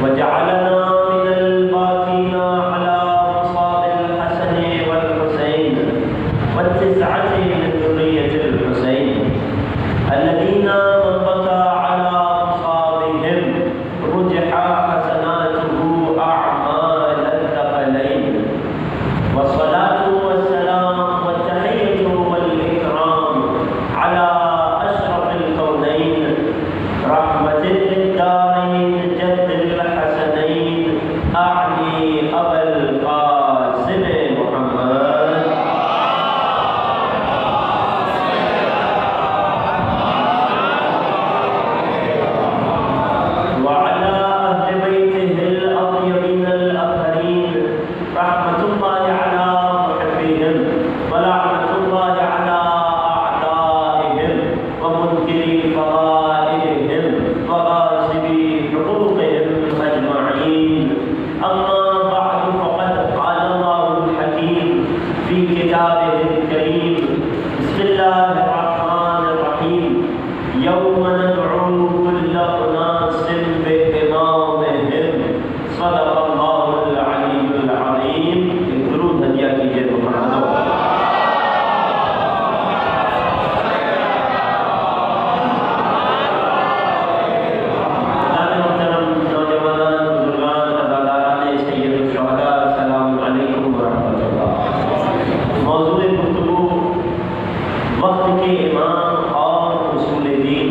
وجعلنا من الباقين على مصاب الحسن والحسين والتسعة من ذرية الحسين الذين من بكى على مصابهم رجح حسناته أعمال الثقلين. والصلاة والسلام والتحية والإكرام على أشرف الكونين رحمة للدارين جد الحسنين أعني أبا القاسم محمد وعلى أهل بيته الأطيبين الأطهرين رحمة الله على محبهم ولعنة الله على أعدائهم ومنكري فضائلهم وغاصبي حقوقهم أجمعين. أما بعد فقد قال الله الحكيم في كتابه الكريم بسم الله الرحمن الرحيم يوم ندعو كل أناس بإمامهم صدق الله العلي العظيم. درود ہدیہ کیجیے محمد محترم نوجوان بزرگان اداکاران سید الشہداء السلام علیکم ورحمۃ اللہ. موضوع گفتگو وقت کے امام اور اصول دین،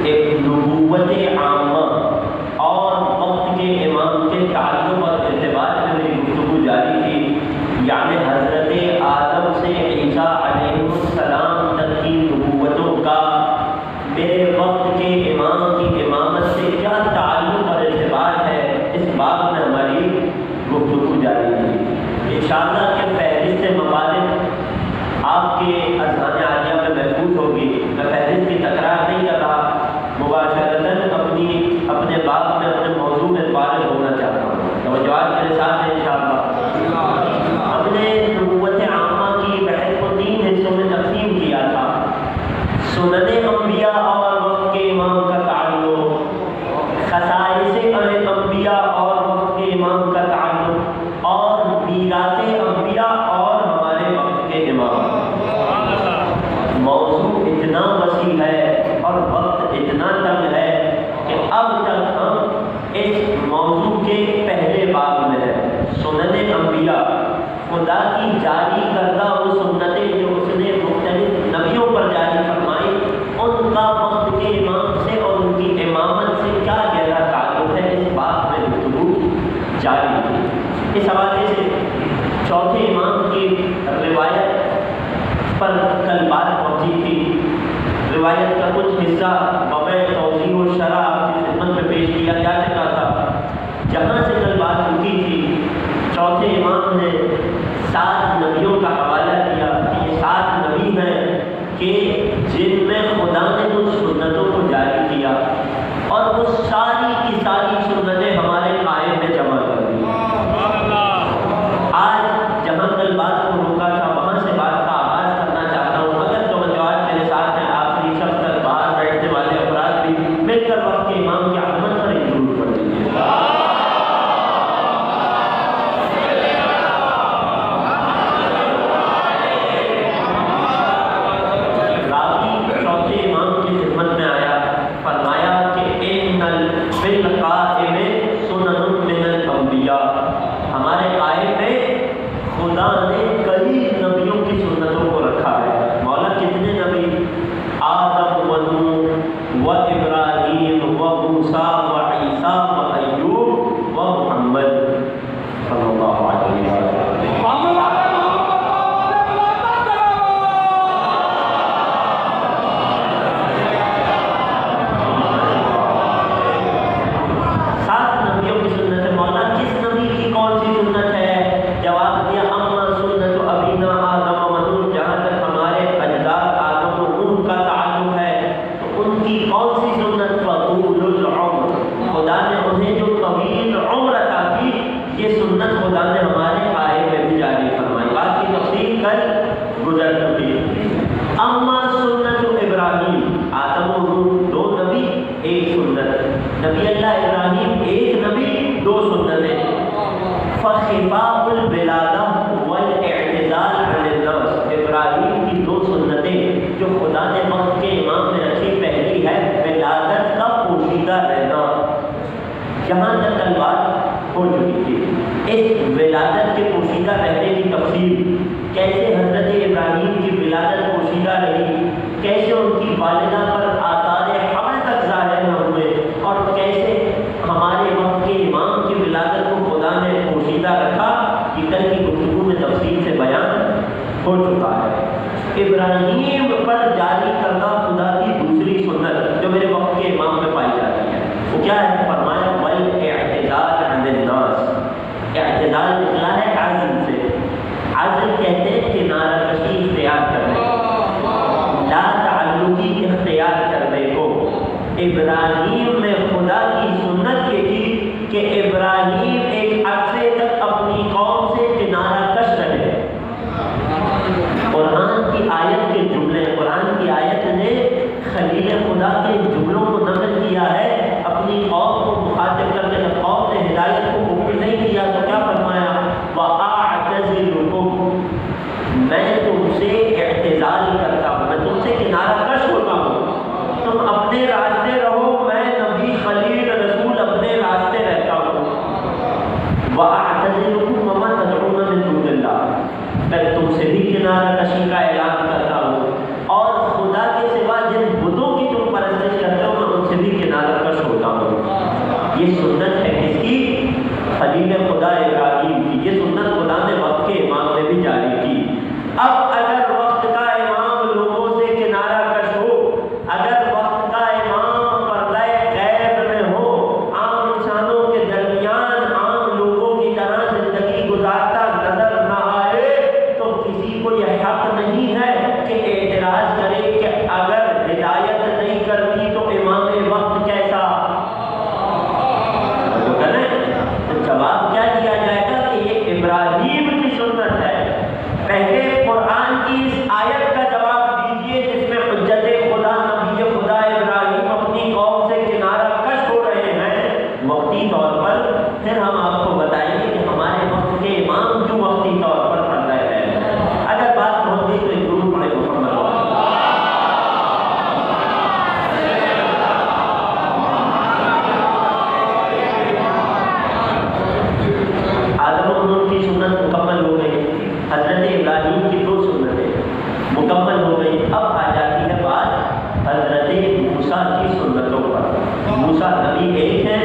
ایک نبوت عامہ اور وقت کے امام کے تعلق اور ارتباط میں میری گفتگو جاری تھی. یعنی حضرت آدم سے عیسیٰ علیہ السلام تک کی نبوتوں کا میرے وقت کے امام کی امامت سے کیا تعلق اور ارتباط ہے، اس باب میں ہماری گفتگو جاری تھی. انشاءاللہ کہ فہرست مطالب آپ کے اذہان عالیہ میں محفوظ ہوگی. میں فہرست کی تکرار نہیں کر رہا، مباشرتاً اپنے باب میں اپنے موضوع میں فارغ ہونا چاہتا ہوں. توجہات میرے ساتھ ہیں انشاءاللہ. ہم نے نبوت عامہ کی بحث کو 3 حصوں میں تقسیم کیا تھا. سنن انبیاء اور وقت کے امام کا تعلق، خصائص انبیاء اور وقت کے امام کا تعلق، اور میراث انبیاء اور ہمارے وقت کے امام. موضوع اتنا وسیع ہے اور وقت اتنا تنگ ہے کہ اب تک ہم اس موضوع کے پہلے باب میں ہیں. سنن انبیاء، خدا کی جاری کردہ وہ سنتیں جو اس نے مختلف نبیوں پر جاری فرمائی، ان کا وقت کے امام سے اور ان کی امامت سے کیا گہرا تعلق ہے، اس بات میں گفتگو جاری تھی. اس حوالے سے چوتھے امام کی روایت پر کل بات پہنچی تھی. روایت کا کچھ حصہ بغیر توضیح و شرح آپ کی خدمت میں پیش کیا جا چکا تھا. جہاں سے کل بات رکی تھی، چوتھے امام نے 7 نبیوں کا حوالہ دیا کہ یہ 7 نبی ہیں کہ جن میں خدا نے کچھ سنتوں کو جاری کیا اور وہ ساری کی ساری سنتیں ہمارے قائم میں جمع کر دی. آج جہاں کل بات کو روکا تھا وہاں سے بات کا آغاز کرنا چاہتا ہوں. اگر توجہات میرے ساتھ ہیں، آخری شخص تک باہر بیٹھنے والے افراد بھی مل کر وقت کے امام کی عظمت پر ایک درود پڑھ دیجیے. راوی چوتھے امام کی خدمت میں آیا، فرمایا کہ ان بالقائم سنن من الانبیاء، ہمارے قائم میں خدا نے کئی نبیوں کی سنتوں کو رکھا ہے. مولا کتنے نبی؟ آدم و نوح و ابراہیم و موسیٰ و عیسیٰ و ایوب و محمد صلی اللہ علیہ وسلم. کون سی سنت؟ فطول العمر، اللہ ابراہیم ایک نبی دو سنتیں، فخفاء الولادہ والاعتزال عن الناس، ابراہیم کی دو سنتیں جو خدا نے وقت کے امام میں رکھی، پہلی ہے ولادت کا پوشیدہ رہنا، جہاں تک بات ہو چکی تھی۔ اس ولادت کے پوشیدہ رہنے کی تفصیل، کیسے حضرت ابراہیم کی ولادت پوشیدہ رہی، کیسے ان کی والدہ پر آثار حمل تک ظاہر نہ ہوئے، اور کیسے ہمارے وقت کے امام کی ولادت کو خدا نے پوشیدہ رکھا، یہ کل کی گفتگو میں تفصیل سے بیان ہو چکا ہے۔ ابراہیم پر جاری کردہ خدا کی دوسری سنت جو میرے وقت کے امام میں پائی جاتی ہے وہ کیا ہے؟ فرمایا والاعتزال عن الناس، اعتزال نکلا ہے عزل سے، عزل کہتے ہیں کنارہ کشی اختیار کرنے، لا تعلقی اختیار کرنے کو۔ ابراہیم میں خدا کی سنت یہ تھی کہ ابراہیم ایک عرصے تک اپنی قوم سے کنارہ کش رہے۔ قرآن کی آیت کے جملے، قرآن کی آیت نے خلیل خدا کے جملوں کو نقل کیا ہے اپنی قوم کو مخاطب کر کے، جب قوم نے ہدایت کو قبول نہیں کیا تو کیا فرمایا؟ وَأَعْتَزِلُكُمْ، میں تم سے اعتزال کرتا ہوں، میں تم سے کنارہ کش ہوتا ہوں، تم اپنے راستے رہو، میں نبی خلیل رسول اپنے راستے رہتا ہوں۔ وَأَعْتَزِلُكُمْ وَمَا تَدْعُونَ مِن دُونِ اللَّهِ، میں تم سے بھی کنارہ کشی کا اعلان کرتا ہوں، اور خدا کے سوا جن بتوں کی تم پرستش کرتے ہو میں ان سے بھی کنارہ کش ہوتا ہوں۔ یہ سنت ہے کس کی؟ خلیل خدا ابراہیم کی۔ یہ سنت خدا نے وقت کے امام نے بھی جاری کی۔ اب اگر وقت کا امام لوگوں سے کنارہ کش ہو، اگر وقت کا امام پردہ غیب میں ہو، عام انسانوں کے درمیان عام لوگوں کی طرح زندگی گزارتا نظر نہ آئے، تو کسی کو یہ حق نہیں ہے کہ اعتراض کرے کہ اگر ہدایت نہیں کرتی تو امام وقت کیسا؟ جواب کیا دیا جائے گا کہ یہ ابراہیم کی سنت ہے۔ پہلے قرآن کی اس آیت کا جواب دیجئے جس میں حجت خدا نبی خدا ابراہیم اپنی قوم سے کنارہ کش ہو رہے ہیں وقتی طور پر، پھر ہم آپ کو بتائیں گے کہ ہمارے وقت کے امام کیوں وقتی طور پر پڑھ رہے ہیں۔ اگر بات پہنچ گئی تو ایک درود پڑھے محمد مکمل ہو گئی، حضرت ابراہیم کی دو سنتیں مکمل ہو گئی۔ اب آ جاتی ہے بات حضرت موسیٰ کی سنتوں پر۔ موسیٰ نبی ایک ہیں،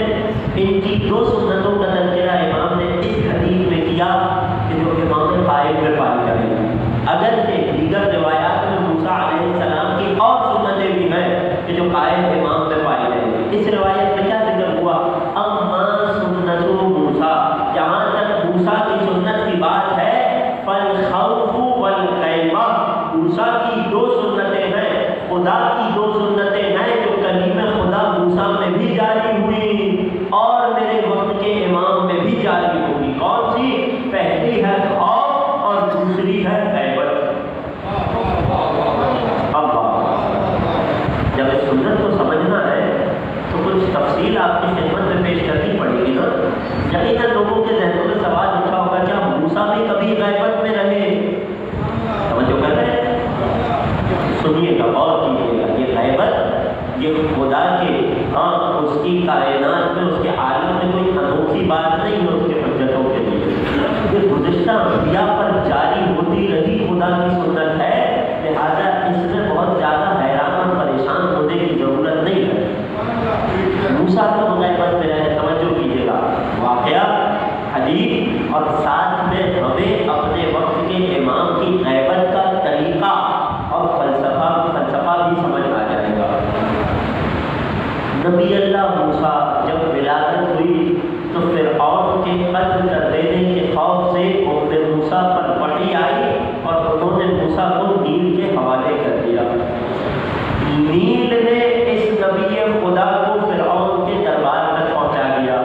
ان کی دو سنتوں کا تذکرہ امام نے اس حدیث میں کیا کہ جو امام قائم میں پائی جائے۔ اگرچہ دیگر روایات میں موسیٰ علیہ السلام کی اور سنتیں بھی ہیں کہ جو قائم امام میں پائی جائیں۔ اس روایت میں کیا ذکر ہوا؟ اما سنت موسیٰ، جہاں تک موسیٰ کی سنت کی بات ہے، فالخوف والخیمہ، موسیٰ کی دو سنتیں ہیں، خدا کی دو سنتیں ہیں جو کلیم خدا موسیٰ میں بھی جاری ہوئی اور میرے وقت کے امام میں بھی جاری ہوئی۔ کون سی؟ پہلی ہے خوف اور دوسری ہے خیبت۔ جب اس سنت کو سمجھنا ہے تو کچھ تفصیل آپ کی خدمت میں پیش کرنی پڑے گی نا۔ یقیناً لوگوں کے ذہنوں میں سوال اٹھا ہوگا کیا موسیٰ بھی کبھی غیبت میں رہے؟ توجہ کر رہے ہیں؟ سنیے گا، غور کیجیے گا، یہ غیبت یہ خدا کے اس کی کائنات میں، اس کے عالم میں کوئی انوکھی بات نہیں ہے اس کے حجتوں کے لیے۔ یہ گزشتہ انبیاء پر جاری ہوتی رہی خدا کی سنت ہے، لہٰذا اس میں بہت زیادہ حیران اور پریشان ہونے کی ضرورت نہیں ہے۔ موسیٰ کا غیبت میں رہے، توجہ کیجیے گا، واقعہ حدیث اور ساتھ میں ہمیں اپنے وقت کے امام کی غیبت کا طریقہ اور فلسفہ بھی سمجھ آ جائے گا۔ نبی اللہ موسیٰ جب ولادت ہوئی تو فرعون کے قتل کر دینے کے خوف سے موسیٰ پر وحی آئی اور انہوں نے موسیٰ کو نیل کے حوالے کر دیا۔ نیل نے اس نبی خدا کو فرعون کے دربار میں پہنچا دیا۔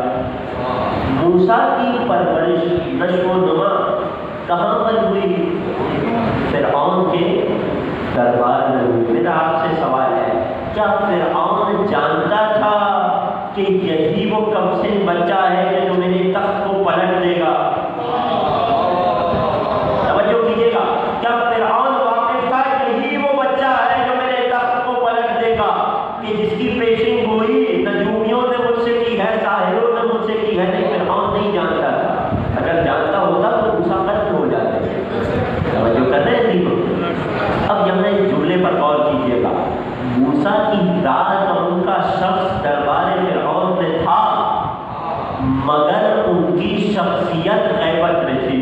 موسیٰ کی پرورش نشو و نما کہاں پر ہوئی؟ فرعون کے دربار میں ہوئی۔ میرا آپ سے سوال ہے، کیا فرعون جانتا تھا کہ یہی یہی وہ کم سن بچہ ہے کہ جو میرے تخت کو پلٹ دے گا. توجہ کیجیے گا, کیا فرعون واقف تھا یہی وہ بچہ ہے جو میرے تخت کو پلٹ دے گا, کہ جس کی پیشن گوئی نجومیوں نے مجھ سے کی ہے, ساحروں نے مجھ سے کی ہے. نہیں, فرعون نہیں جانتا تھا. اگر جانتا ہوتا تو موسیٰ قتل ہو جاتے. توجہ کرتے ہیں جی. اب یہاں اس جملے پر غور کیجیے گا. موسیٰ کی ذات اور ان کا شخص دربار فرعون میں تھا, مگر ان کی شخصیت غیبت میں تھی.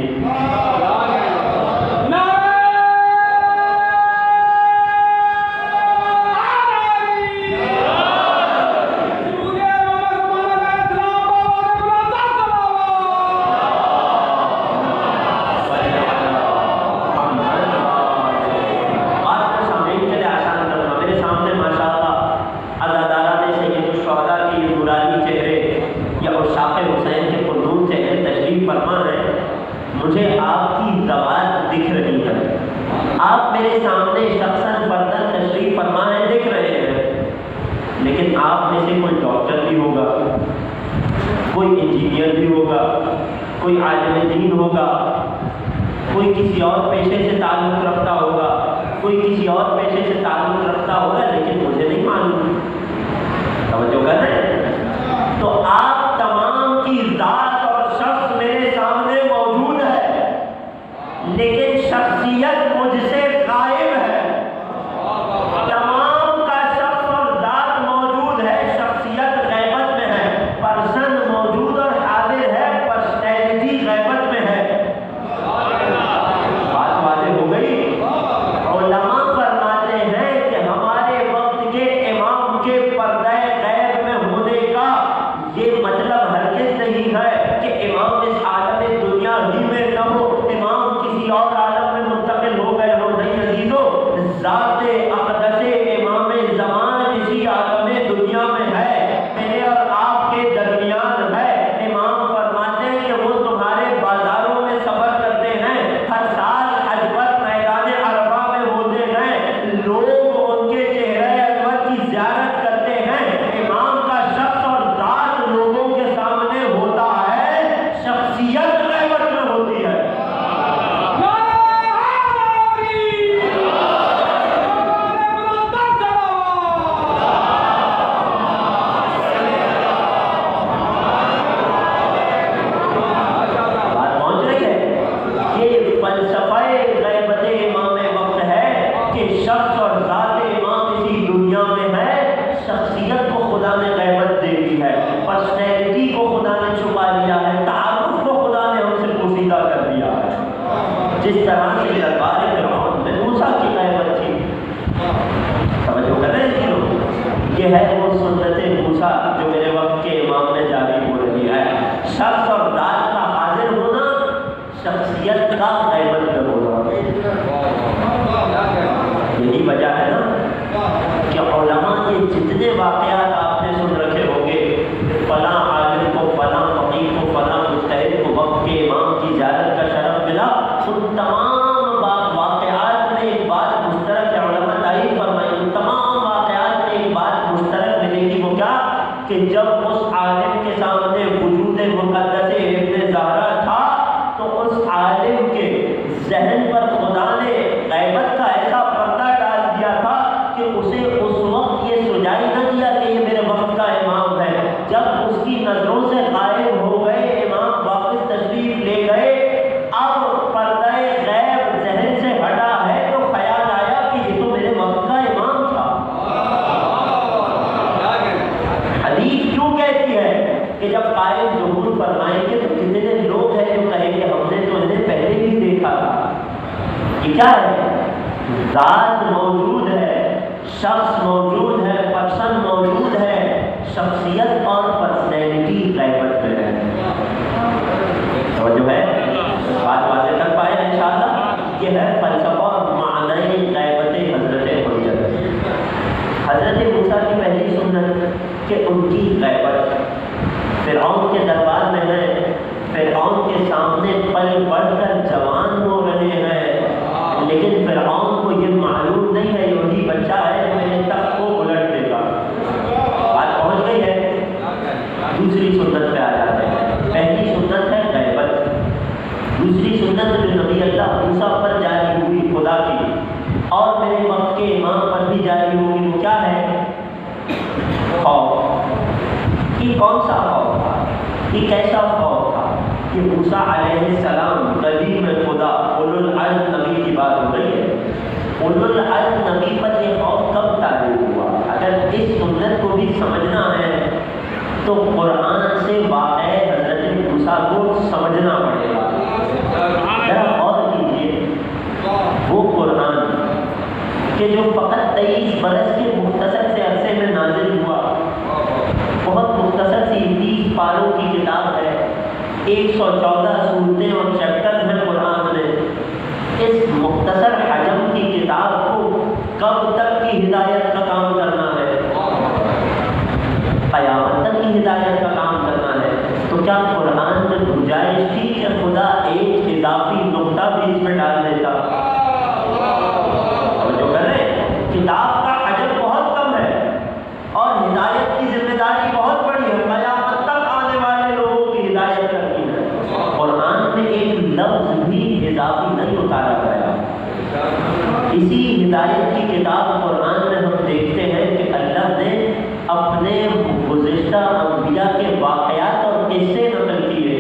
مجھے آپ کی ذوات دکھ رہی ہے, آپ میرے سامنے شخصاً فرداً تشریف فرما ہے, دکھ رہے ہیں, لیکن آپ میں سے کوئی ڈاکٹر بھی ہوگا, کوئی انجینئر بھی ہوگا, کوئی عالم دین ہوگا, کوئی کسی اور پیشے سے تعلق رکھتا ہوگا, کوئی کسی اور پیشے سے تعلق رکھتا ہوگا, لیکن مجھے نہیں معلوم. توجہ کر رہے ہیں. تو آپ تمام کی ذات اور شخص میرے سامنے موجود ہے, لیکن شخصیت مجھ سے غائب ہے. تمام کا شخص اور ذات موجود ہے, شخصیت غیبت میں ہے. پرسن موجود اور حاضر ہے, پرسنالٹی غیبت میں ہے. بات واضح ہو گئی. علماء فرماتے ہیں کہ ہمارے وقت کے امام کے پردہ غیب میں ہونے کا یہ مطلب ہرگز نہیں ہے کہ امام اس عالم دنیا ہی میں نہ ہو, امام کسی اور عالم میں منتقل ہو گئے ہو. نہیں عزیزو, ذات اقدس امام زمان اسی عالم دنیا میں ہے, میرے اور آپ کے درمیان ہے. امام فرماتے ہیں کہ وہ تمہارے بازاروں میں سفر کرتے ہیں, ہر سال حج پر میدان عرفہ میں ہوتے ہیں, لوگ ان کے چہرے انور کی زیارت کرتے ہیں. امام کا شخص اور ذات لوگوں کے سامنے ہوتا ہے, شخصیت غیبت میں ہوتی ہے. بات پہنچ رہی ہے. یہ فلسفہ غیبت امام وقت ہے کہ شخص اور ذات امام اسی دنیا میں ہے, شخصیت کو خدا نے غیبت دے دی ہے, پرسنالٹی کو خدا نے چھپا لیا ہے, تعارف کو خدا نے ہم سے پوشیدہ کر دیا ہے. جس طرح سے دربار فرعون میں موسیٰ کی غیبت تھی. توجہ کر رہے ہیں لوگ. یہ ہے وہ سنت موسیٰ جو میرے وقت کے امام میں جاری ہو رہی ہے. شخص اور ذات کا حاضر ہونا, شخصیت کا غیبت میں ہونا. یہی وجہ ہے نا کہ علماء کے جتنے واقعات آپ نے سن رکھے ہوں گے, فلاں عالم کو, فلاں فقیہ کو, فلاں مجتہد کو وقت کے امام کی زیارت کا شرف ملا, ان تمام واقعات میں ایک بات مشترک ہے. علماء تعریف فرمائیں, ان تمام واقعات میں ایک بات مشترک ملے گی. وہ کیا کہ جب اس عالم کے سامنے وجود مقدس ابن زہرا تھا تو اس عالم کے ذہن پر خدا نے غیبت کا ایسا پردہ ڈال دیا تھا کہ اسے اس وقت یہ سجائی نہ دیا کہ یہ میرے وقت کا امام ہے. جب اس کی نظروں سے غائب ہو گئے, امام واپس تشریف لے گئے, اب پردہ غیب ذہن سے ہٹا ہے تو خیال آیا کہ یہ تو میرے وقت کا امام تھا. حدیث کیوں کہتی ہے کہ جب قائل ظہور فرمائیں گے تو کتنے لوگ ہیں جو کہیں گے ہم نے تو انہیں پہلے بھی دیکھا تھا. یہ کیا ہے؟ ذات موجود ہے, شخص موجود ہے, پرسن موجود ہے, شخصیت اور پرسنالٹی غیبت میں ہے. توجہ ہے, بات واضح کر پائے انشاءاللہ. یہ ہے فلسفہ اور معنی غیبت حضرت حجت. حضرت موسیٰ کی پہلی سنت کہ ان کی غیبت. فرعون کے دربار میں ہے, فرعون کے سامنے پل بڑھ کر جوان ہو رہے ہیں, لیکن فرعون کو یہ معلوم نہیں ہے یہی بچہ ہے جو میرے تخت کو الٹ دے گا. بات پہنچ گئی ہے. دوسری دوسری سنت پہ آ جاتے ہیں. پہلی سنت ہے غیبت. دوسری سنت جو نبی اللہ موسیٰ پر جاری ہوئی خدا کی اور میرے وقت کے امام پر بھی جاری ہوگی، وہ کیا ہے؟ خوف. یہ کون سا خوف تھا؟ یہ کیسا خوف تھا کہ موسیٰ علیہ السلام قدیم خدا اولو العزم نبی کی بات ہو رہی ہے. اولو العزم نبی پر یہ خوف کب تعلق ہوا؟ اگر اس سنت کو بھی سمجھنا ہے تو قرآن سے واقع حضرت موسیٰ کو سمجھنا پڑے گا. ذرا غور کیجیے، وہ قرآن کہ جو فقط 23 برس کے مختصر سے عرصے میں نازل ہوا، بہت مختصر سی 30 پاروں کی کتاب ہے، 114 صورتیں اور چیپٹر ہیں قرآن میں. اس مختصر حجم کی کتاب کو کب تک کی ہدایت کا کام کرنا ہے؟ قیامت تک کی ہدایت کا کام کرنا ہے. تو کیا قرآن میں گنجائش تھی کہ خدا ایک اضافی نقطہ بھی اس میں ڈال دیتا؟ جو کر رہے کتاب کا حجم بہت کم ہے اور ہدایت کی ذمہ داری بہت بڑی ہے. قیامت تک آنے والے لوگوں کی ہدایت کرنی ہے. قرآن میں ایک لفظ بھی اضافی نہیں اتارا گیا. اسی ہدایت کی کتاب قرآن میں ہم دیکھتے ہیں کہ اللہ نے اپنے گزشتہ انبیاء کے واقعات اور قصے نقل کیے،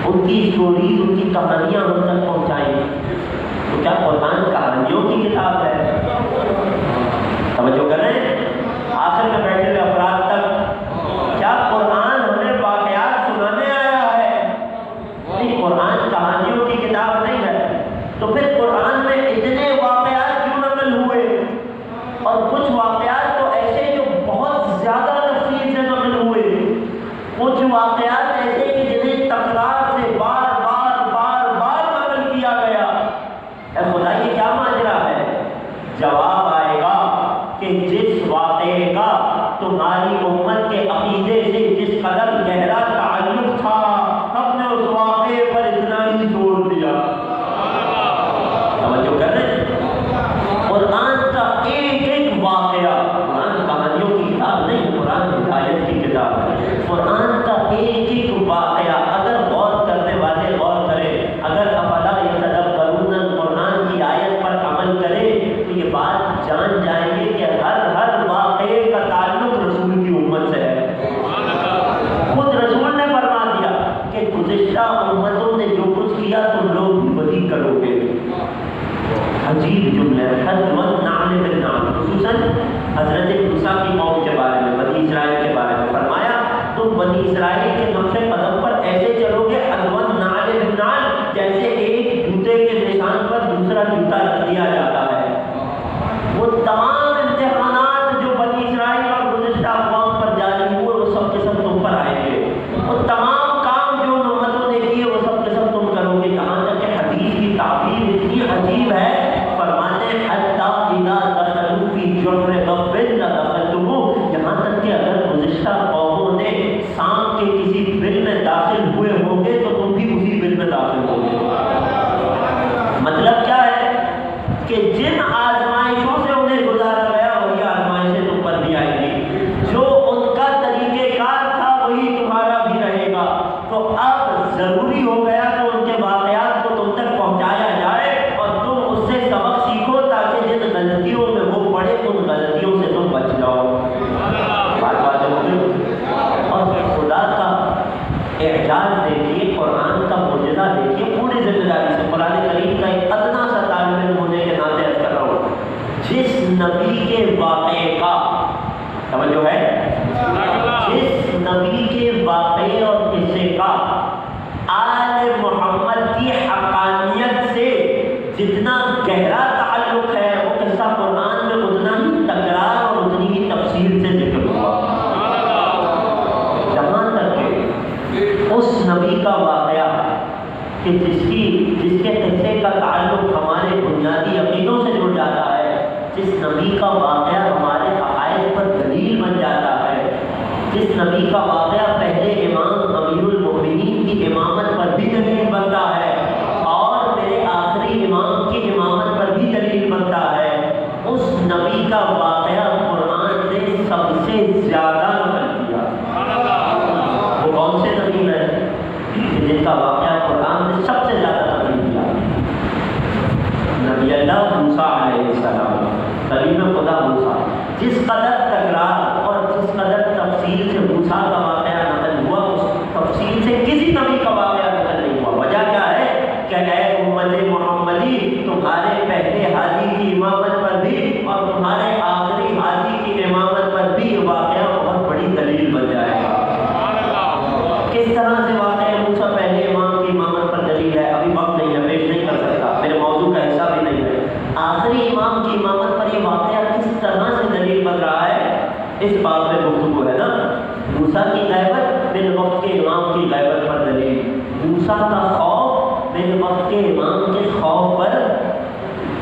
ان کی اسٹوریز، ان کی کہانیاں ہم تک پہنچائیں. تو کیا قرآن کہانیوں کی کتاب ہے؟ توجہ کر رہے ہیں؟ آخر میں بیٹھے ہوئے افراد تک کیا قرآن ہمیں واقعات سنانے آیا ہے؟ نہیں، قرآن کہانیوں کی کتاب نہیں ہے. تو پھر قرآن میں اتنے واقعات کیوں نقل ہوئے؟ اور کچھ واقعات تو ایسے جو بہت زیادہ تفصیل سے نقل ہوئے، کچھ واقعات ایسے کہ جنہیں تکرار سے بار بار بار بار نقل کیا گیا. اے خدا، یہ کیا ماجرا ہے؟ جواب آئے گا کہ جس واقعے کا تمہاری امت کے عقیدے سے جس قدر گہرا تعلق تھا، ہم نے اس واقعے پر اتنا ہی زور دیا. توجہ کر رہے ہیں؟ قرآن کا ایک ایک واقعہ، قرآن کہانیوں کی کتاب نہیں، قرآن ہدایت کی کتاب ہے. قرآن کا ایک ایک واقعہ اگر غور کرنے والے غور کریں، اگر افلا یتدبرون القرآن کی آیت پر عمل کریں تو یہ بات جان جائیں گے کہ ہر واقعے کا تعلق رسول کی امت سے ہے. خود رسول نے فرما دیا کہ گزشتہ امتوں نے جو کچھ کیا تم لوگ بھی وہی کرو گے. عجیب جملہ ہے، حضرت نعل بن نعل، خصوصاً حضرت موسیٰ کی قوم کے بارے میں، بنی اسرائیل کے بارے میں فرمایا تم بنی اسرائیل کے نقش قدم پر ایسے چلو گے حضرت نعل بن نعل، جیسے ایک جوتے کے نشان پر دوسرا جوتا رکھ دیا جاتا ہے. وہ تمام امتحانات جو بنی اسرائیل اور گزشتہ اقوام پر جاری ہوئے وہ سب کے سب تم پر آئیں گے. وہ تمام کام جو ان امتوں نے کیے وہ سب کے سب تم کرو گے. یہاں تک کہ حدیث کی تعبیر اتنی عجیب ہے، فرماتے ہیں حتیٰ اذا دخلوا فی جحر ضب لدخلتموہ، یہاں تک کہ اگر گزشتہ قوموں نے سانپ کے کسی بل میں داخل ہوئے ہوں گے تو تم بھی اسی بل میں داخل ہو گے. مطلب کیا ہے کہ جن آزمائشوں سے انہیں گزارا گیا وہی آزمائشیں تم پر بھی آئیں گی. جو ان کا طریقہ کار تھا وہی تمہارا بھی رہے گا. تو اب ضروری ہو گیا کہ ان کے واقعات کو تم تک پہنچایا جائے اور تم اس سے سبق سیکھو تاکہ جن غلطیوں میں وہ پڑے ان غلطیوں سے تم بچ جاؤ. بات اور خدا کا اعجاز دیکھیے، قرآن کا معجزہ دیکھیے پوری ذمہ داری سے. قرآن کریم کا ایک ادنا سا طالب علم ہونے کے ناطے عرض کر رہا ہوں، جس نبی کے واقعے کا توجہ ہے، جس نبی کے واقعے اور قصے کا آل محمد کی حقانیت سے جتنا گہرا تعلق ہے وہ قصہ قرآن میں اتنا ہی تکرار اور اتنی ہی تفصیل سے ذکر ہوا. جہاں تک کہ اس نبی کا واقعہ کہ جس کے قصے کا تعلق ہمارے بنیادی عقیدوں سے جڑ جاتا ہے، جس نبی کا واقعہ ہمارے عقائد پر دلیل بن جاتا ہے، جس نبی کا واقعہ پہلے امام امیر المؤمنین کی امامت پر بھی دلیل بنتا ہے اور میرے آخری امام کی امامت پر بھی دلیل بنتا ہے، اس نبی کا واقعہ قرآن نے سب سے زیادہ نقل کیا. کا واقعہ قرآن نے سب سے زیادہ تقریر کیا. نبی اللہ موسیٰ علیہ السلام کلیم خدا موسیٰ، جس قدر تکرار اور جس قدر تفصیل سے موسیٰ کا واقعہ نقل ہوا، اس تفصیل سے کسی نبی کا واقعہ نقل نہیں ہوا. وجہ کیا ہے کہ اے امت محمدی، تمہارے پہلے حاجی کی امامت پر بھی اور تمہارے آخری حاجی کی امامت پر بھی یہ واقعہ بہت بڑی دلیل بن جائے گا. کس طرح سے واقعہ موسیٰ پہلے امام کی امامت پر دلیل ہے، ابھی وقت نہیں ہے، پیش نہیں کر سکتا، میرے موضوع کا حصہ بھی نہیں ہے. آخری امام کی امامت پر یہ واقعہ کس طرح سے دلیل بن رہا ہے، اس بات میں گفتگو ہے نا. موسیٰ کی غیبت بالوقت کے امام کی غیبت پر دلیل، موسیٰ کا خوف بالوقت کے امام کے خوف پر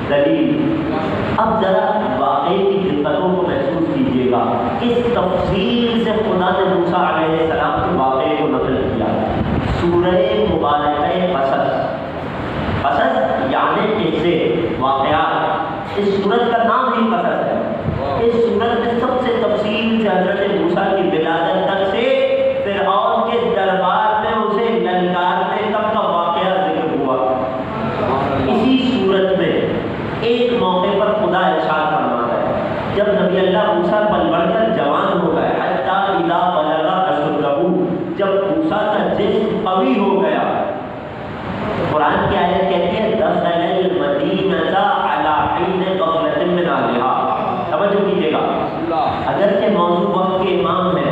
دلیل. اب ذرا واقعے کی دقتوں کو محسوس کیجیے گا، کس تفصیل سے خدا نے موسیٰ علیہ السلام کے واقعے کو نقل کیا. سورہ مبارکہ قصص یعنی قصے، واقعات. اس سورت کا نام ہی قصص ہے. اس سورت میں سب سے تفصیل سے حضرت موسیٰ کی ولادت تک سے فرعون کے دربار میں اسے للکارنے تک کا واقعہ ذکر ہوا. اسی سورت میں ایک موقع پر خدا ارشاد فرماتا ہے، جب نبی اللہ موسیٰ پل بڑھ کر جوان ہو گئے، حتیٰ اذا بلغ اشدہ، جب موسیٰ کا جسم قوی ہو گیا. قرآن کی آیت کہتی ہے دخل المدینہ علی حین غفلۃ من اہلہا. توجہ کیجیے گا، اگرچہ موضوع وقت کے امام ہے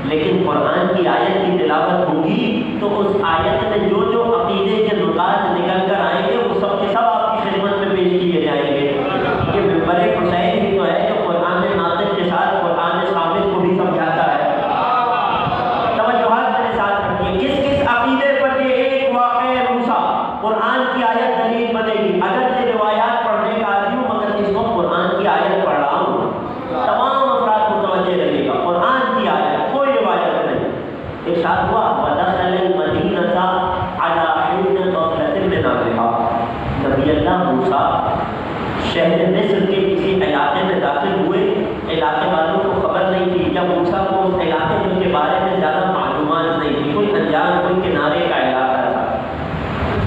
لیکن قرآن کی آیت کی تلاوت ہوگی تو اس آیت میں جو جو عقیدے کے نکات نکل کر آئیں گے وہ سب کے سب آپ کی خدمت میں پیش کیے جائیں گے. یہ ممبر حسین ہی تو ہے جو قرآن ناطق کے ساتھ قرآن ثابت کو بھی سمجھاتا ہے. توجہات میرے ساتھ رکھیے، کس کس عقیدے پر یہ ایک واقعہ موسیٰ قرآن کی آیت دلیل بنے گی. اگرچہ روایات پڑھنے کا عادی ہوں مگر اس وقت قرآن کی آیت پڑھ رہا ہوں. تمام افراد متوجہ رہیے گا، قرآن کی آیت، کوئی روایت نہیں. ارشاد ہوا وَدَخَلَ الْمَدِينَةَ عَلَىٰ حِينِ غَفْلَةٍ مِّنْ أَهْلِهَا. نبی اللہ موسیٰ شہر مصر کے کسی علاقے میں داخل ہوئے. علاقے والوں کو خبر نہیں تھی، جب موسیٰ کو اس علاقے کے بارے میں زیادہ معلومات نہیں تھی، کوئی انجان، کوئی کنارے کا علاقہ تھا.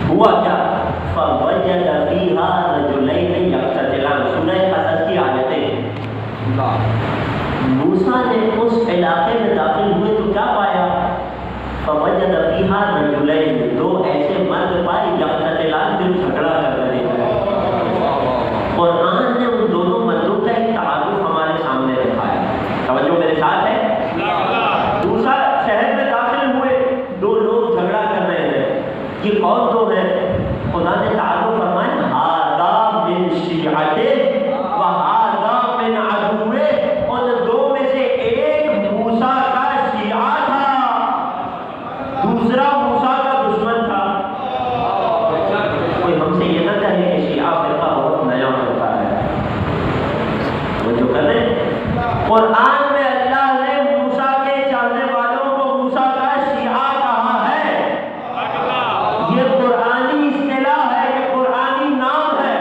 ہوا کیا؟ فَوَجَدَ فِيهَا رَجُلَيْنِ يَقْتَتِلَانِ. سورہ قصص کی آیتیں. موسیٰ نے اس علاقے میں داخل ہوئے تو کیا پایا؟ فَوَجَدَ فِيهَا رَجُلَيْنِ، دو ایسے مرد پائے یقتتلان، جو جھگڑا کر رہے ہیں. قرآن نے ان دونوں مردوں کا ایک تعارف ہمارے سامنے رکھا ہے. توجہ میرے ساتھ ہے. دوسرا شہر میں داخل ہوئے، دو لوگ جھگڑا کر رہے ہیں. یہ کون دو ہیں؟ خدا نے تعارف فرمایا ہذا من شیعتہ وہذا من عدوہ. ان دو میں سے ایک موسیٰ کا شیعہ تھا، دوسرا موسیٰ کا دشمن تھا. کوئی ہم سے یہ نہ کہے کہ شیعہ فرقہ بہت نیا فرقہ ہے. وہ جو کر رہے قرآن میں اللہ نے موسیٰ کے چاہنے والوں کو موسیٰ کا شیعہ کہا ہے. یہ قرآنی اصطلاح ہے، یہ قرآنی نام ہے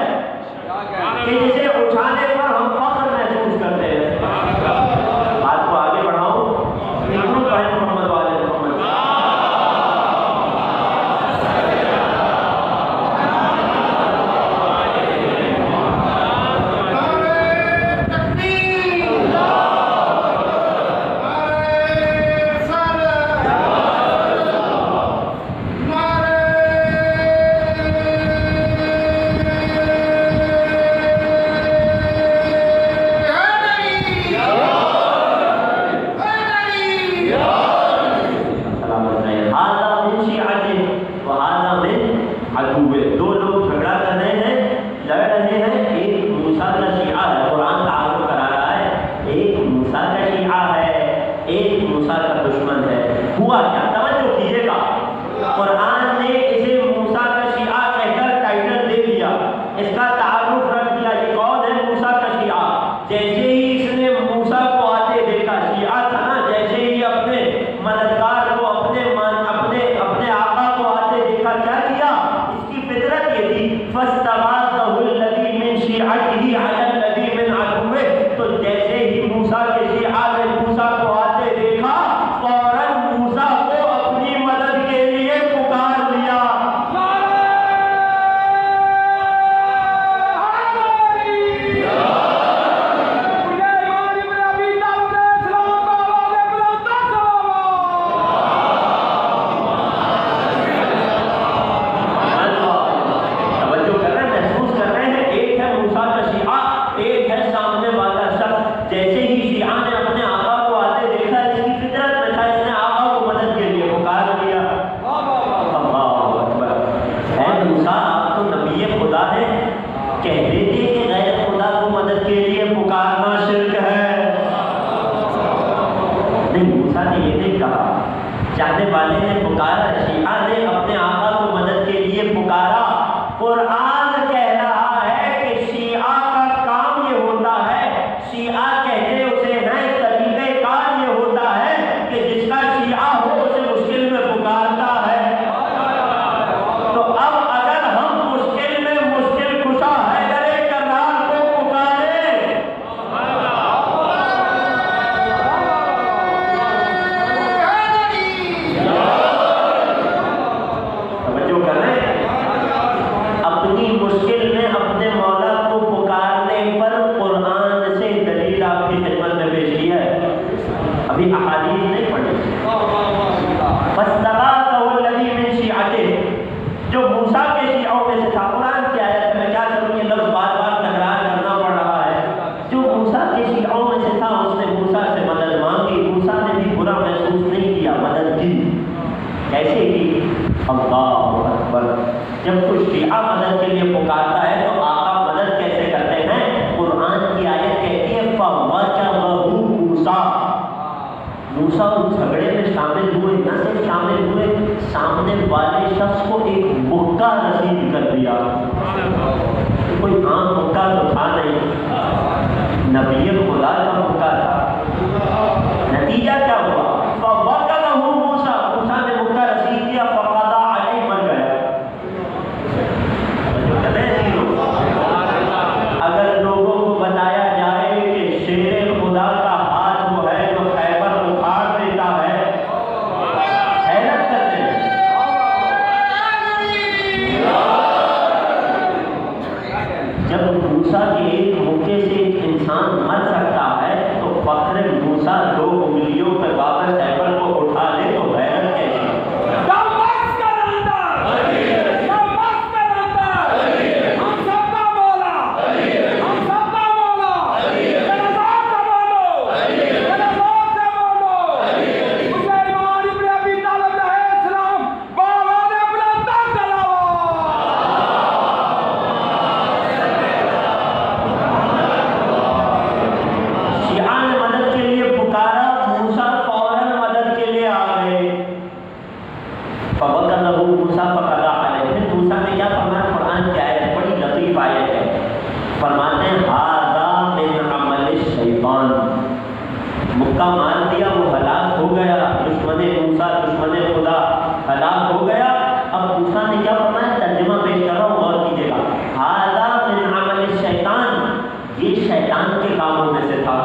کہ جسے اٹھانے پر ہم فخر محسوس کرتے ہیں. بات کو آگے بڑھاؤں، ضرور پڑھیں محمد والے محمد. دو لوگ جھگڑا کر رہے ہیں، لڑ رہے ہیں. ایک موسیٰ کا شیعہ ہے، قرآن تعارف کرا رہا ہے، ایک موسیٰ کا شیعہ ہے، ایک موسیٰ کا دشمن ہے. ہوا کیا؟ توجہ کیجیے گا، قرآن نے اسے موسیٰ کا شیعہ کہہ کر ٹائٹل دے دیا، اس کا تعارف رکھ دیا. یہ کون ہے موسیٰ کا شیعہ؟ جیسے ہی اس نے موسیٰ کو آتے دیکھا، شیعہ تھا نا، جیسے ہی اپنے مددگار کو اپنے آقا کو آتے دیکھا، کیا کیا؟ فطرت یہ تھی فاستغاثه الذي من شيعته على الذي من عدوه. تو جیسے ہی موسیٰ کے شیعہ نے موسیٰ کو آتے دیکھا، فوراً موسیٰ کو چاہنے والے نے پکارا، شیعہ نے اپنے آقا کو مدد کے لیے پکارا۔ قرآن کہہ رہا ہے کہ شیعہ کا کام یہ ہوتا ہے، شیعہ کہتے اسے ہیں، طریقہ کار یہ ہوتا ہے کہ جس کا شیعہ ہو اسے مشکل میں پکارتا ہے۔ تو اب اگر ہم مشکل میں مشکل کشا حیدر کرار کو پکاریں، توجہ کر رہے ہیں، اپنی مشکل میں اپنے مولا کو پکارنے پر قرآن سے دلیل آپ کی خدمت میں پیش کیا ہے، ابھی احادیث نہیں پڑھی۔ فاستغاثہ الذی من شیعتہ، جو موسیٰ کے شیعوں میں سے تھا، قرآن کی آیت ہے، میں کیا کروں یہ لفظ بار بار تکرار کرنا پڑ رہا ہے، جو موسیٰ کے شیعوں میں سے تھا اس نے موسیٰ سے مدد مانگی، موسیٰ نے بھی برا محسوس نہیں کیا، مدد کی۔ کیسے کی؟ اللہ اکبر، جب کوئی شیعہ مدد کے لیے پکارتا ہے تو آقا مدد کیسے کرتے ہیں؟ قرآن کی آیت کہتی ہے فَوَجَبَهُ مُوسیٰ، موسیٰ اس جھگڑے میں شامل ہوئے، نہ صرف شامل ہوئے، سامنے والے شخص کو ایک مکہ نصیب کر دیا۔ کوئی عام مکہ تو تھا نہیں، نبی خدا کا مکہ تھا۔ نتیجہ کیا ہوا؟ فَوَجَبَهُ مُوسیٰ، موسیٰ نے مکہ رسید کیا، فَقَضَىٰ عَلَيْهِ، مر گیا۔ اگر لوگوں کو بتایا جائے کہ شیر خدا کا ہاتھ وہ ہے جو خیبر اکھاڑ دیتا ہے، حیرت کرتے ہیں۔ جب موسیٰ کے ایک مکے سے ایک انسان مر سکتا ہے تو فخر موسیٰ دو انگلیوں پہ بابر خیبر کو اٹھا لے تو حیرت کیسی؟ فرماتے ہیں ہذا من عمل الشیطان، مکہ مان دیا، وہ ہلاک ہو گیا، دشمن موسیٰ دشمن خدا ہلاک ہو گیا۔ اب موسیٰ نے کیا فرمایا؟ ترجمہ پیش کر رہا ہوں، غور کیجیے گا۔ ہذا من عمل الشیطان، یہ شیطان کے کاموں میں سے تھا۔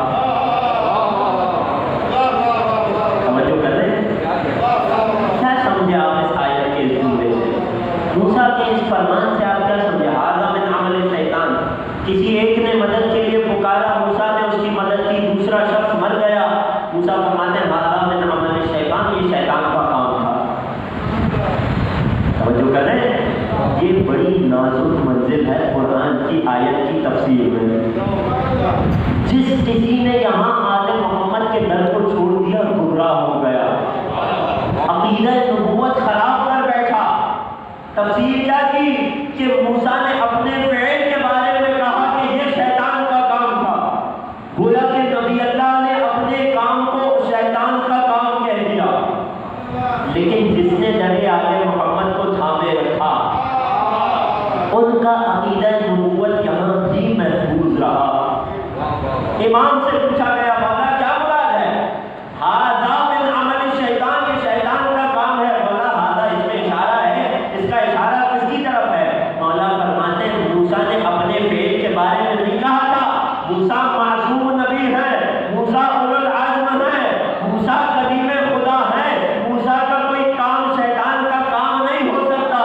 توجہ کر رہے ہیں؟ کیا سمجھے آپ اس آیت کے جملے سے؟ موسیٰ کے اس فرمان سے آپ کیا سمجھے؟ ہذا من عمل الشیطان، کسی ایک نے مدد کے لیے پکارا، موسیٰ نے اس کی مدد کی، دوسرا شخص مر گیا، موسیٰ فرماتے ہیں ہذا من عمل الشیطان، یہ شیطان کا کام تھا۔ توجہ کر رہے ہیں؟ یہ بڑی نازک منزل ہے قرآن کی آیت کی تفسیر میں۔ جس کسی نے یہاں آل محمد کے در کو چھوڑ دیا گمراہ ہو گیا، عقیدہ نبوت خراب کر بیٹھا۔ تفسیر کیا کی کہ موسیٰ نے اپنے فعل کے بارے میں کہا کہ یہ شیطان کا کام تھا، گویا کہ نبی اللہ نے اپنے کام کو شیطان کا کام کہہ دیا۔ لیکن جس نے در آل محمد کو تھامے رکھا، ان کا عقیدہ نبوت یہاں بھی محفوظ رہا۔ امام سے پوچھا گیا مولا کیا مراد ہے؟ ہذا من عمل الشیطان، یہ شیطان کا کام ہے۔ مولا ہذا اس میں اشارہ ہے، اس کا اشارہ کس کی طرف ہے؟ مولا فرماتے ہیں موسیٰ نے اپنے فعل کے بارے میں نہیں کہا تھا، موسیٰ معصوم نبی ہے، موسیٰ اولو العزم ہے، موسیٰ کلیم خدا ہے، موسیٰ کا کوئی کام شیطان کا کام نہیں ہو سکتا،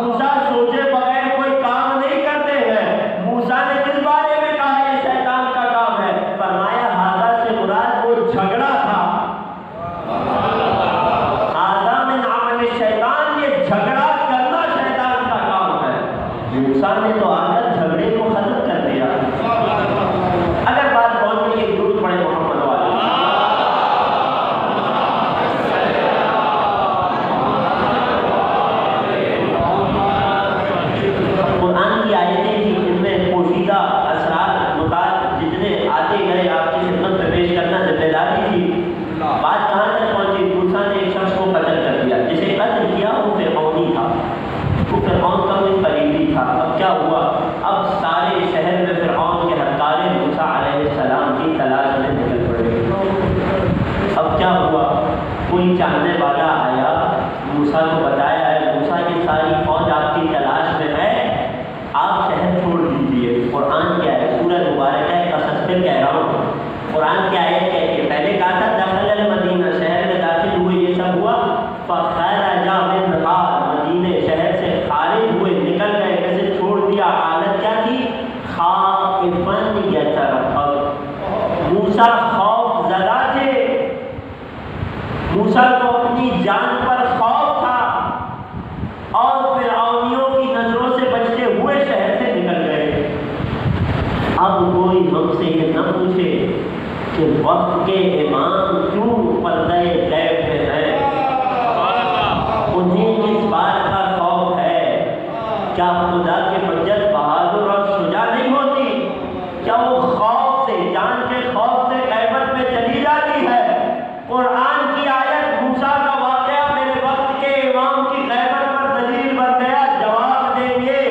موسیٰ سوچے بغیر کوئی کام نہیں کرتے ہیں۔ موسیٰ نے کس بارے میں کہا یہ شیطان کا کام ہے؟ فرمایا ہذا فخرج منها، مدینے شہر سے خارج ہوئے، نکل گئے، کیسے چھوڑ دیا؟ حالت کیا تھی؟ خائفا یترقب، موسیٰ خوف زدہ تھے، موسیٰ کو اپنی جان پر خوف تھا، اور فرعونیوں کی نظروں سے بچتے ہوئے شہر سے نکل گئے۔ اب کوئی ہم سے یہ نہ پوچھے کہ وقت کے امام کیوں پردہ غیب میں ہیں، انہیں کس بات کا خوف ہے؟ کیا خدا کے حجت بہادر اور شجاع نہیں ہوتی؟ کیا وہ خوف سے، جان کے خوف سے غیبت میں چلی جاتی ہے؟ قرآن کی آیت موسیٰ کا واقعہ میرے وقت کے امام کی غیبت پر دلیل بن گیا۔ جواب دیں گے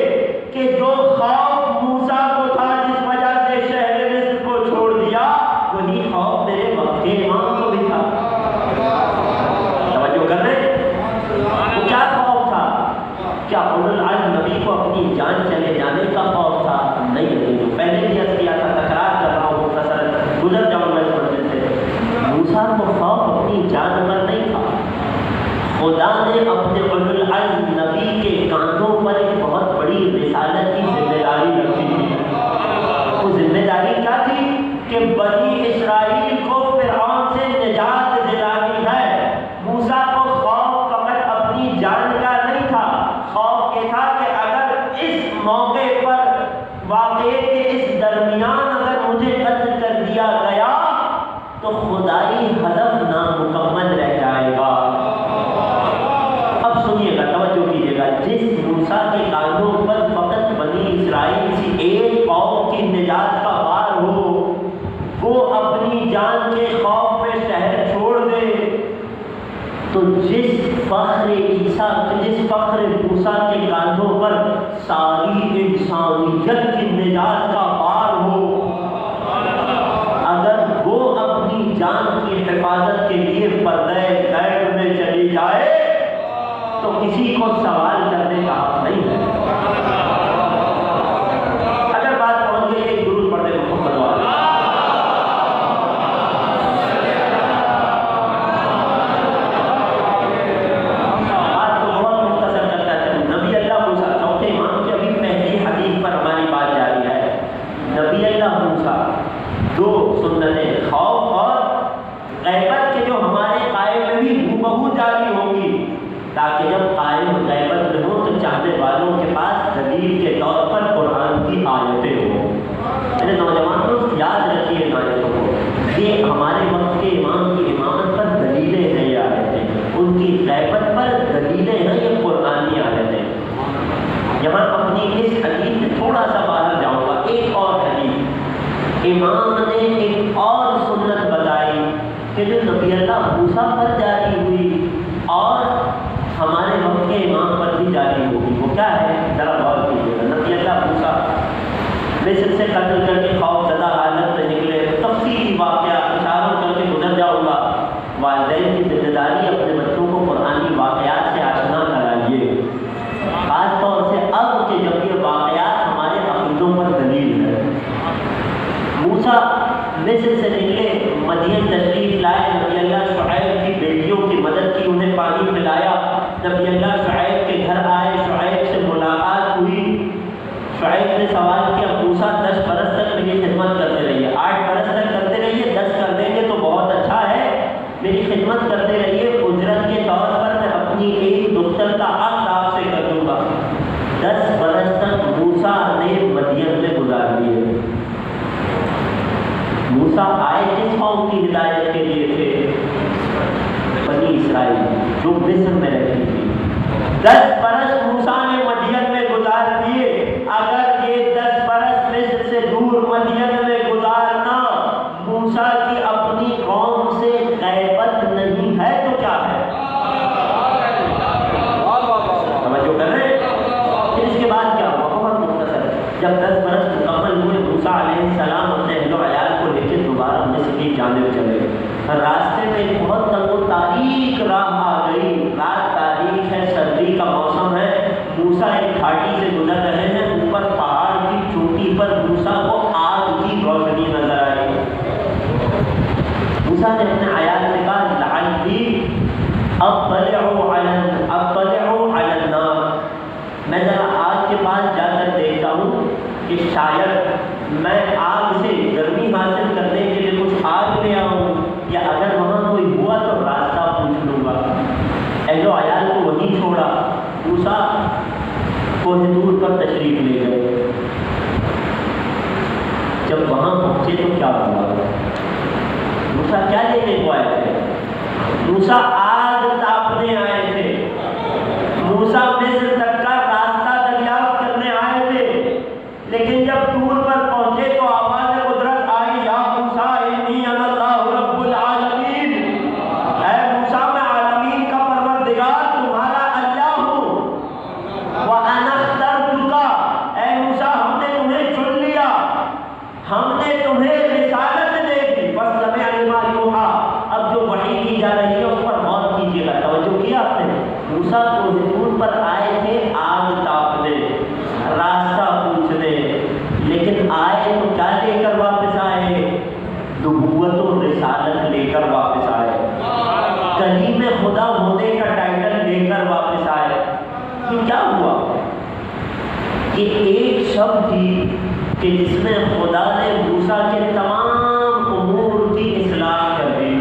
کہ جو خوف موسیٰ کو تھا جس وجہ سے شہر مصر کو چھوڑ دیا، وہی خوف میرے وقت کے امام کو بھی تھا۔ توجہ کر رہے ہیں؟ وہ کیا خوف تھا؟ کیا اولو العزم نبی کو اپنی جان چلے جانے کا خوف تھا؟ نہیں، جو پہلے بھی عرض کیا تھا، تکرار کر رہا ہوں، مختصر گزر جاؤں گا اس مسجد سے۔ موسیٰ کو خوف اپنی جان پر نہیں تھا، خدا نے اپنے اولو العزم نبی کے کاندھوں پر ایک بہت بڑی رسالت کی ذمہ داری رکھی تھی۔ وہ ذمہ داری کیا تھی؟ کہ بنی اسرائیل کو فرعون سے نجات دلانی ہے۔ موسیٰ کو خوف فقط اپنی جان کا نہیں تھا، خوف یہ تھا کہ اگر اس موقع پر، واقعے کے اس درمیان اگر مجھے قتل کر دیا گیا تو خدائی ہدف نامکمل رہ جائے گا۔ اب سنیے گا، توجہ کیجیے گا، جس موسیٰ کے کاندھوں پر فقط بنی اسرائیل کی ایک قوم کی نجات کا بار ہو، وہ اپنی جان کے خوف میں شہر چھوڑ دے، تو جس فخر عیسیٰ، جس فخر موسیٰ کے کاندھوں پر ساری انسانیت کی نجات کا بار ہو، اگر وہ اپنی جان کی حفاظت کے لیے پردہ غیب میں چلی جائے تو کسی کو سوال کرنے کا حق نہیں ہے۔ اگر بات پہنچ گئی ایک درود پڑھ دے محمد والا، بات کو بہت مختصر کرتا ہے۔ نبی اللہ موسیٰ، چوتھے امام کی ابھی پہلی حدیث پر ہماری بات جاری ہے۔ نبی اللہ موسیٰ دو سنتیں، خوف اور غیبت کے، جو ہمارے قائم میں بھی ہو جاری ہوگی، تاکہ جب قائم غیبت میں ہو تو چاہنے والوں کے پاس دلیل کے طور پر قرآن کی آیتیں ہوں۔ میرے نوجوان دوست یاد رکھیے ان آیتوں کو، یہ ہمارے وقت کے امام کی امامت پر دلیلیں ہیں، یہ آیتیں ان کی غیبت پر دلیلیں ہیں، یہ قرآنی آیتیں۔ یہاں اپنی اس حدیث سے تھوڑا سا باہر جاؤں گا، ایک اور حدیث امام نے ایک اور سنت بتائی کہ جو نبی اللہ موسیٰ پر جاری ہوئی اور ہمارے وقت کے امام پر بھی جاری ہوگی۔ وہ کیا ہے؟ ذرا غور کیجیے گا۔ نبی اللہ موسیٰ مصر سے قتل کر کے خوف زدہ حالت میں نکلے، تفصیلی واقعہ اشاروں کر کے گزر جاؤں گا۔ والدین کی ذمہ داری اپنے بچوں کو قرآنی واقعات سے آشنا کرائیے، خاص طور سے اب کہ جب یہ واقعات ہمارے عقیدوں پر دلیل ہے۔ موسیٰ مصر سے نکلے، مدین تشریف لائے، نبی اللہ شعیب کی بیٹیوں کی مدد کی، انہیں پانی پلایا، نبی اللہ شعیب کے گھر آئے، شعیب سے ملاقات ہوئی۔ شعیب نے سوال کیا، موسیٰ 10 برس تک میری خدمت کرتے رہیے، 8 برس تک کرتے رہیے، 10 کر دیں گے تو بہت اچھا ہے، میری خدمت کرتے رہیے، اجرت کے طور پر میں اپنی ایک دختر کا عقد آپ سے کر دوں گا۔ 10 برس تک موسیٰ نے مدین میں گزار دیے۔ موسیٰ آئے کس قوم کی ہدایت کے لیے تھے؟ بنی اسرائیل جو مصر میں رہتی تھی۔ 10 برس موسیٰ نے مدین میں گزار دیے۔ اگر یہ 10 برس مصر سے دور مدین میں گزارنا موسیٰ کی اپنی قوم سے غیبت نہیں ہے تو کیا ہے؟ توجہ کر رہے ہیں؟ پھر اس کے بعد کیا ہوا؟ بہت مختصر، جب 10 برس مکمل ہوئے، موسیٰ علیہ السلام اپنے اہل و عیال کو لے کے دوبارہ مصر کی جانب چلے۔ راستے میں ایک بہت تنگ و تاریک راہ آ گئی، رات تاریک ہے، سردی کا موسم اطلع علی النار، میں ذرا آگ کے پاس جا کر دیکھتا ہوں کہ شاید میں آگ سے گرمی حاصل کرنے کے لیے کچھ آگ لے آؤں، یا اگر وہاں کوئی ہوا تو راستہ پوچھ لوں گا۔ اہل و عیال کو وہیں چھوڑا، موسیٰ کوہ طور پر تشریف لے گئے۔ جب وہاں پہنچے تو کیا ہوا؟ موسیٰ کیا لینے کو آئے تھے؟ موسیٰ آگ تاپنے آئے تھے، موسیٰ مصر تک کا راستہ دریافت کرنے آئے تھے، لیکن جب طور پر پہنچے تو آواز قدرت آئی، یا موسیٰ انی انا اللہ رب العالمین، اے موسیٰ میں عالمین کا پروردگار تمہارا اللہ ہوں، وَأَنَا اخْتَرْتُكَ، اے موسیٰ ہم نے تمہیں چن لیا، ہم نے تمہیں رسالت دے دی، فَاسْتَمِعْ لِمَا یُوحَىٰ، اب جو وحی کی جا رہی ہے اس پر غور کیجیے گا۔ توجہ کیا آپ نے؟ موسیٰ کوہ طور پر آئے تھے آگ تاپنے، راستہ پوچھنے، لیکن آئے تو کیا لے کر واپس آئے؟ نبوت و رسالت لے کر واپس آئے، کلیم خدا ہونے کا ٹائٹل لے کر واپس آئے۔ یہ کیا ہوا کہ ایک شب تھی کہ جس میں خدا نے موسیٰ کے تمام امور کی اصلاح کر دی۔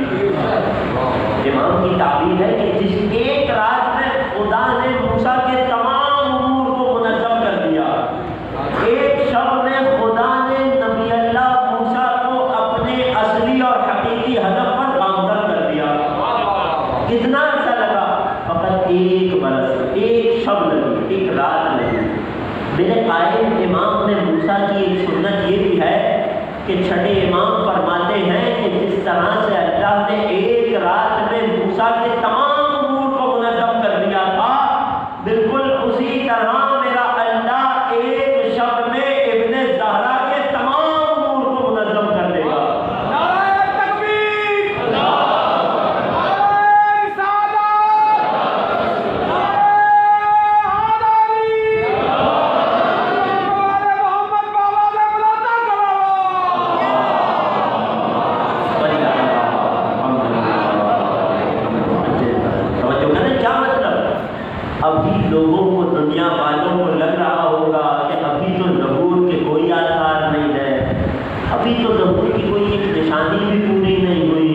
امام کی تعبیر ہے کہ جس ایک رات میں خدا نے موسیٰ کے تمام امور کو منظم کر دیا، ایک شب میں خدا نے نبی اللہ موسیٰ کو اپنے اصلی اور حقیقی ہدف پر گامزن کر دیا۔ کتنا عرصہ لگا؟ فقط ایک برس، ایک شب لگی، ایک رات لگی۔ میرے قائل امام نے موسیٰ کی ایک سنت یہ بھی ہے کہ چھٹے امام فرماتے ہیں کہ جس طرح سے اللہ نے ایک رات میں موسیٰ کے تمام امور کو منظم کر دیا تھا، بالکل اسی طرح میرا اللہ ایک شب میں ابن زہرا کے تمام امور کو منظم کر دے گا۔ نعرہ تکبیر، نعرہ رسالت، نعرہ حیدری، محمد بابا سے بلاتا کرو۔ توجہ کریں، کیا مطلب؟ ابھی لوگوں کو، دنیا والوں کو لگ رہا ہوگا کہ ابھی تو ظہور کے کوئی آثار نہیں ہے، ابھی تو ظہور کی کوئی ایک نشانی بھی پوری نہیں ہوئی،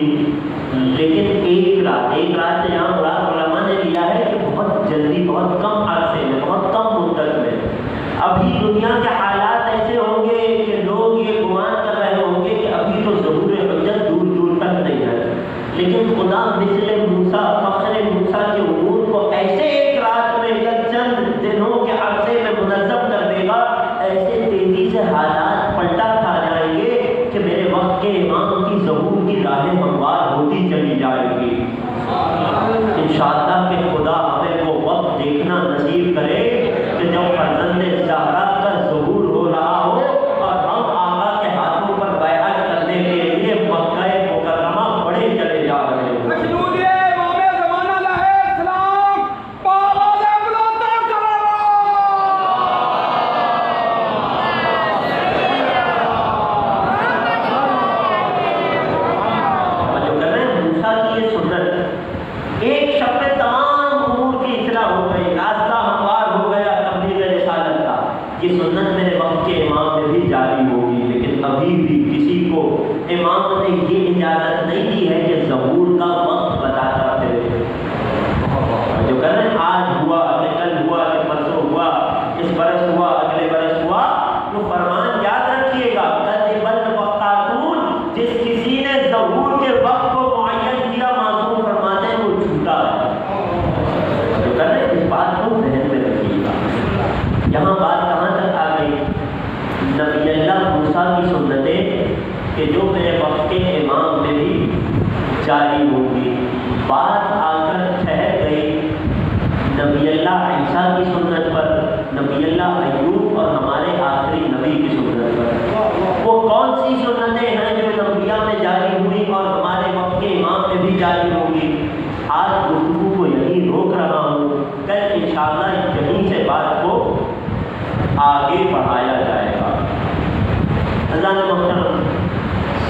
لیکن ایک رات سے یہاں مراد علماء نے لیا ہے کہ بہت جلدی، بہت کم عرصے میں، بہت کم مدت میں ابھی دنیا کے حالات ایسے ہوں گے کہ لوگ یہ گمان کر رہے ہوں گے کہ ابھی تو ظہور حجت دور دور تک نہیں ہے، لیکن خدا مثل موسیٰ، فخر موسیٰ کے امور کو ایسے ایک رات میں یا چند دنوں کے عرصے میں منظم کر دے گا، ایسے تیزی سے حالات پلٹا کھا جائیں گے کہ میرے وقت کے امام کی ظہور کی راہیں ہموار ہوتی چلی جائے گی۔ انشاءاللہ کہ خدا ہمیں وہ وقت دیکھنا نصیب کرے کہ جب فرزند زہرا کا ظہور ہو رہا ہو اور ہم آقا کے ہاتھوں پر بیعت کرنے کے لیے مکہ مکرمہ بڑے چلے جا رہے ہیں۔ مجدودی امام زمانہ علیہ السلام، بابا سے بلاتا کرو۔ جو کر رہے ہیں موسیٰ کی یہ سنت، ایک شب میں تمام امور کی اطلاع ہو گئی، راستہ ہموار ہو گیا تبلیغ رسالت کا۔ یہ سنت میرے وقت کے امام میں بھی جاری ہوگی، لیکن ابھی بھی کسی کو امام نے یہ اجازت نہیں دی ہے کہ ظہور کا وقت بتاتا پھرے۔ جو کر رہے ہیں آج ہوا، اگلے کل ہوا، اگلے پرسوں ہوا، اس برس ہوا، اگلے برس ہوا، تو فرمان یاد رکھیے گا، کذب الوقاتون، جس کسی نے ظہور کے وقت کو معین کیا، معصوم فرماتے ہیں وہ جھوٹا ہے۔ جو کر رہے ہیں اس بات کو ذہن میں رکھیے گا۔ یہاں بات کہاں تک آ گئی؟ نبی اللہ موسیٰ کی سنتیں کہ جو میرے وقت کے امام میں بھی جاری ہوگی، بات آ کر ٹھہر گئی نبی اللہ عیسیٰ کی سنت پر، نبی اللہ ایوب اور ہمارے آخری نبی کی سنت پر۔ وہ کون سی سنتیں ہیں جو انبیاء میں جاری ہوئی اور ہمارے وقت کے امام میں بھی جاری ہوگی؟ آج گفتگو کو یہیں روک رہا ہوں، کل انشاءاللہ یہیں سے بات کو آگے بڑھایا جائے گا۔ حضرات محترم،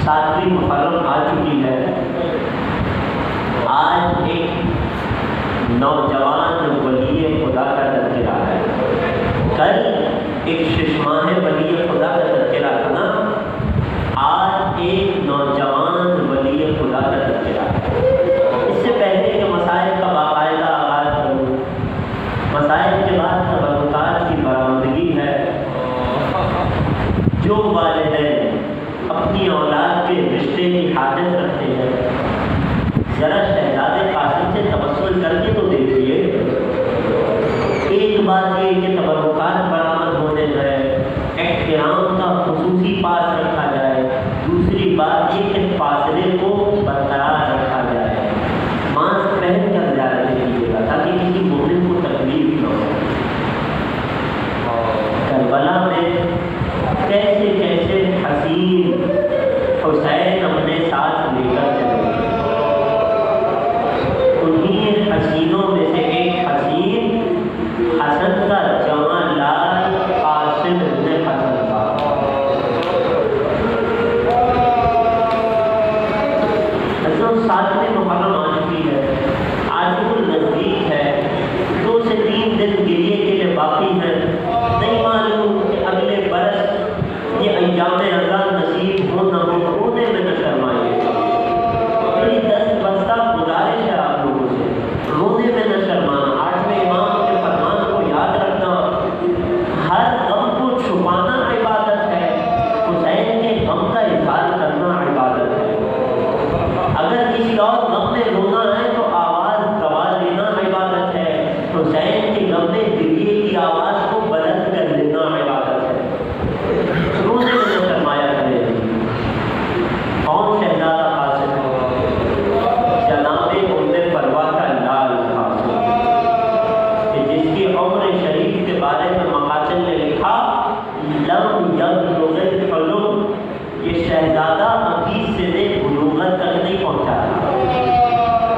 7ویں محرم آ چکی ہے۔ آج ایک نوجوان ولی خدا کا تذکرہ ہے. کل ایک ششماہ ولی خدا کا تذکرہ تھا نا، آج ایک نوجوان ولی خدا کا تذکرہ ہے. اس سے پہلے کہ مسائل کا باقاعدہ آغاز کروں، مسائل کے بعد تبرکات کی برآمدگی ہے. جو والدین اپنی اولاد کے رشتے کی حاجت رکھتے ہیں، ذرا شہزادے قاسم سے تبسل کر کے تو دیکھیے. ایک بات یہ کہ تبرکات برآمد ہونے جائے، احترام کا خصوصی پاس رکھا جائے. دوسری بات یہ کہ فاصلے کو برقرار رکھا جائے. ماسک پہن کر زیارت کیجیے گا تاکہ کسی مومن کو تکلیف نہ ہو. کربلا میں کیسے کیسے حسین حسین اپنے ساتھ لے کر چلے. انہیں حسینوں میں سے ایک حسین حسن کا جوان لال قاسم بن حسن تھا. حسن 7 محرم آ چکی ہے، عاشق النزدیک ہے. 2 سے 3 دن گریے کے لیے باقی ہے. نہیں معلوم کہ اگلے برس یہ ایام رضا نصیب ہو نہ ہو، رونے میں نہ شرمائیے. میری دست بستہ گزارش ہے آپ لوگوں سے، رونے میں نہ شرمانا. 8ویں امام کے فرمان کو یاد رکھنا. ہر غم کو چھپانا عبادت ہے، حسین کے غم کا اظہار کرنا عبادت ہے. اگر کسی اور غم میں رونا ہے تو آواز گوا لینا عبادت ہے. حسین کے غم میں دلیے کی آواز کو بلند کر لینا عبادت ہے. رونے میں نہ شرمایا کرے. کون شہزادہ قاسم ہے؟ جناب ام فروا کا لال قاسم، کہ جس کی عمر شریف کے بارے میں مقاتل نے لکھا لم یبلغ الحلم، یہ شہزادہ ابھی سے بلوغت تک نہیں پہنچا تھا.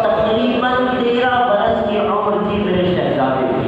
تقریباً 13 برس کی عمر تھی میرے شہزادے کی.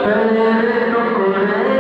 تیرے ٹکڑے